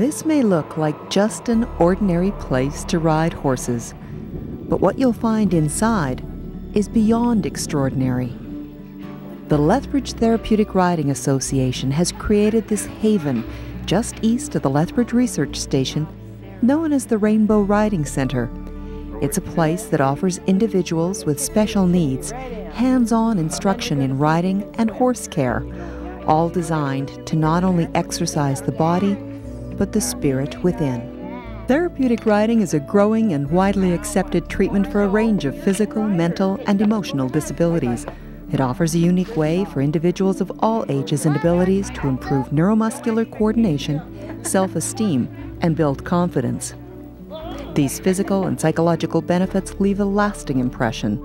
This may look like just an ordinary place to ride horses, but what you'll find inside is beyond extraordinary. The Lethbridge Therapeutic Riding Association has created this haven just east of the Lethbridge Research Station, known as the Rainbow Riding Center. It's a place that offers individuals with special needs hands-on instruction in riding and horse care, all designed to not only exercise the body, but the spirit within. Therapeutic riding is a growing and widely accepted treatment for a range of physical, mental, and emotional disabilities. It offers a unique way for individuals of all ages and abilities to improve neuromuscular coordination, self-esteem, and build confidence. These physical and psychological benefits leave a lasting impression.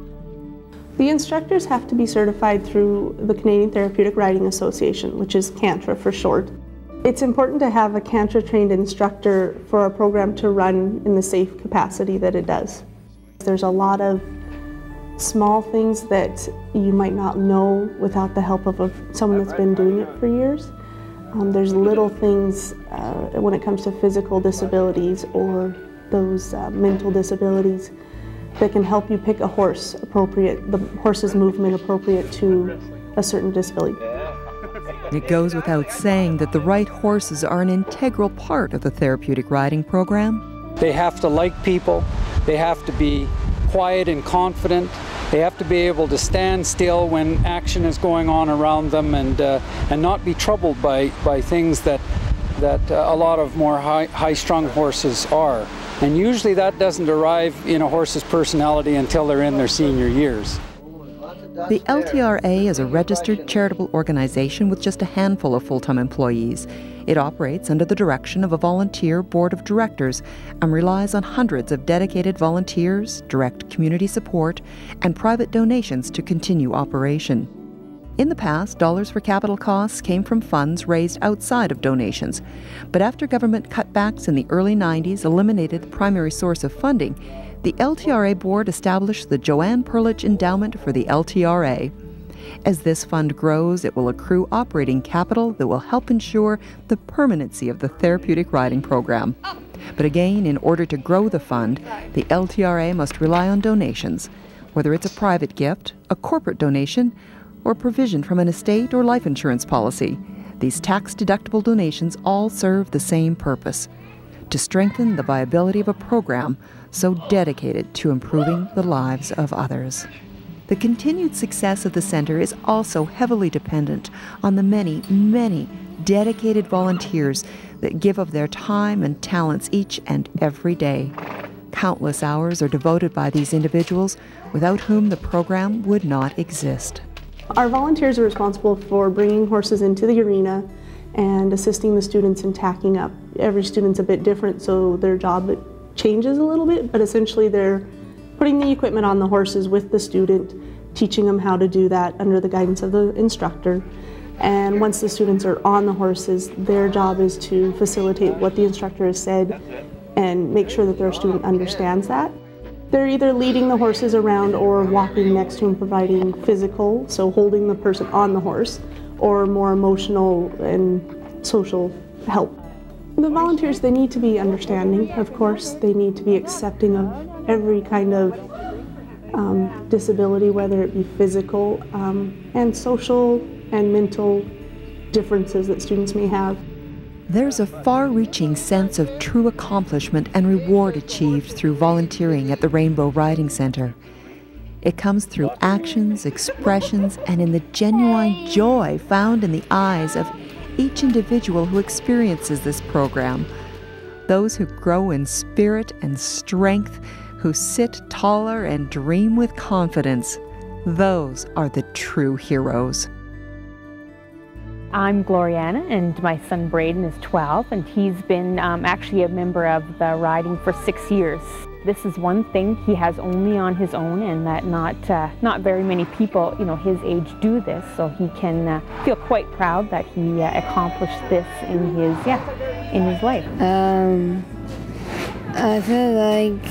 The instructors have to be certified through the Canadian Therapeutic Riding Association, which is CANTRA for short. It's important to have a CANTRA-trained instructor for a program to run in the safe capacity that it does. There's a lot of small things that you might not know without the help of someone that's been doing it for years. There's little things when it comes to physical disabilities or those mental disabilities that can help you pick a horse appropriate, the horse's movement appropriate to a certain disability. It goes without saying that the right horses are an integral part of the therapeutic riding program. They have to like people, they have to be quiet and confident, they have to be able to stand still when action is going on around them and not be troubled by things that a lot of more high-strung horses are. And usually that doesn't arrive in a horse's personality until they're in their senior years. The LTRA is a registered charitable organization with just a handful of full-time employees. It operates under the direction of a volunteer board of directors and relies on hundreds of dedicated volunteers, direct community support, and private donations to continue operation. In the past, dollars for capital costs came from funds raised outside of donations, but after government cutbacks in the early 90s eliminated the primary source of funding, the LTRA board established the Joanne Perlich Endowment for the LTRA. As this fund grows, it will accrue operating capital that will help ensure the permanency of the therapeutic riding program. But again, in order to grow the fund, the LTRA must rely on donations, whether it's a private gift, a corporate donation, or provision from an estate or life insurance policy. These tax-deductible donations all serve the same purpose: to strengthen the viability of a program so dedicated to improving the lives of others. The continued success of the center is also heavily dependent on the many, many dedicated volunteers that give of their time and talents each and every day. Countless hours are devoted by these individuals, without whom the program would not exist. Our volunteers are responsible for bringing horses into the arena and assisting the students in tacking up. Every student's a bit different, so their job changes a little bit, but essentially they're putting the equipment on the horses with the student, teaching them how to do that under the guidance of the instructor. And once the students are on the horses, their job is to facilitate what the instructor has said and make sure that their student understands that. They're either leading the horses around or walking next to them, providing physical, so holding the person on the horse, or more emotional and social help. The volunteers, they need to be understanding, of course. They need to be accepting of every kind of disability, whether it be physical and social and mental differences that students may have. There's a far-reaching sense of true accomplishment and reward achieved through volunteering at the Rainbow Riding Center. It comes through actions, expressions, and in the genuine joy found in the eyes of each individual who experiences this program. Those who grow in spirit and strength, who sit taller and dream with confidence, those are the true heroes. I'm Gloriana, and my son Braden is 12, and he's been actually a member of the riding for 6 years. This is one thing he has only on his own, and that not very many people, his age do this. So he can feel quite proud that he accomplished this in his life. I feel like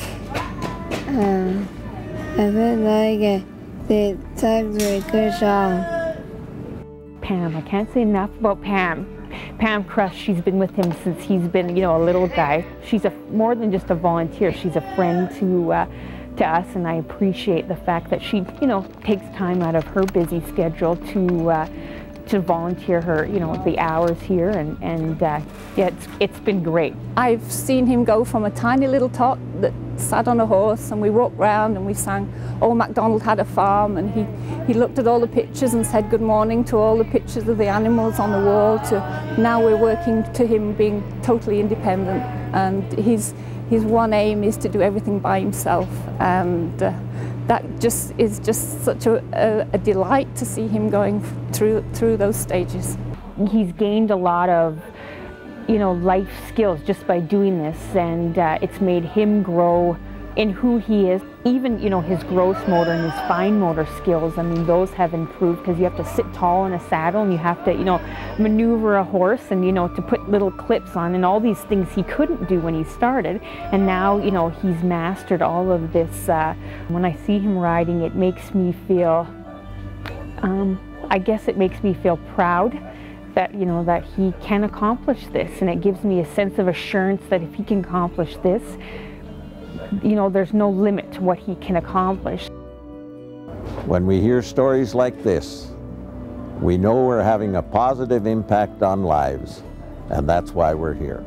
the tags were a good job. Pam, I can't say enough about Pam. Pam Crush, she's been with him since he's been, a little guy. She's more than just a volunteer. She's a friend to us, and I appreciate the fact that she, takes time out of her busy schedule to volunteer her, the hours here, and yeah, it's been great. I've seen him go from a tiny little tot that sat on a horse, and we walked round and we sang Old MacDonald Had a Farm, and he looked at all the pictures and said good morning to all the pictures of the animals on the wall, to now we're working to him being totally independent, and his one aim is to do everything by himself, and that is just such a delight to see him going through those stages. He's gained a lot of life skills just by doing this, and it's made him grow in who he is. Even his gross motor and his fine motor skills, I mean, those have improved, because you have to sit tall in a saddle, and you have to maneuver a horse, and to put little clips on, and all these things he couldn't do when he started, and now he's mastered all of this. When I see him riding, it makes me feel, I guess it makes me feel proud that that he can accomplish this, and it gives me a sense of assurance that if he can accomplish this, there's no limit to what he can accomplish. When we hear stories like this, we know we're having a positive impact on lives, and that's why we're here.